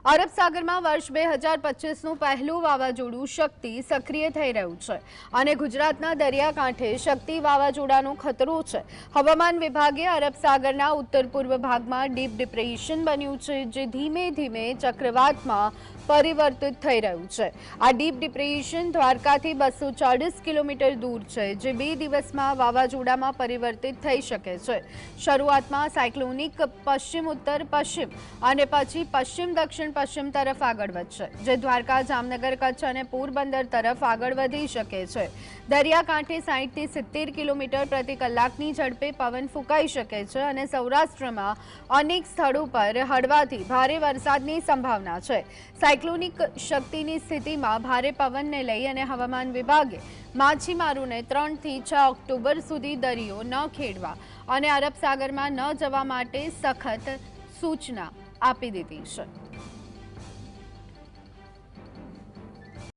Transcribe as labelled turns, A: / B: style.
A: અરબ સાગરમાં વર્ષ 2025નું પહેલું વાવાઝોડું શક્તિ સક્રિય થઈ રહ્યું છે અને ગુજરાતના દરિયાકાંઠે શક્તિ વાવાઝોડાનો ખતરો છે। હવામાન વિભાગે અરબ સાગરના ઉત્તર પૂર્વ ભાગમાં ડીપ ડિપ્રેશન બન્યું છે, જે ધીમે ધીમે ચક્રવાતમાં પરિવર્તિત થઈ રહ્યું છે। આ ડીપ ડિપ્રેશન દ્વારકાથી 240 કિલોમીટર દૂર છે, જે 2 દિવસમાં વાવાઝોડામાં પરિવર્તિત થઈ શકે છે। શરૂઆતમાં સાયક્લોનિક પશ્ચિમ ઉત્તર પશ્ચિમ અને પછી પશ્ચિમ દક્ષિણ પશ્ચિમ તરફ આગળ વધશે, જે દ્વારકા, જામનગર, કચ્છ અને પોરબંદર તરફ આગળ વધી શકે છે। દરિયાકાંઠે 60 થી 70 કિલોમીટર પ્રતિ કલાકની ઝડપે પવન ફૂંકાઈ શકે છે અને સૌરાષ્ટ્રમાં અનેક સ્થળો પર હળવાથી ભારે વરસાદની સંભાવના છે। સાયક્લોનિક શક્તિની સ્થિતિમાં ભારે પવનને લઈ અને હવામાન વિભાગે માછીમારોને 3 થી 6 ઓક્ટોબર સુધી દરિયો ન ખેડવા અને અરબ સાગરમાં ન જવા માટે સખત સૂચના આપી દીધી છે।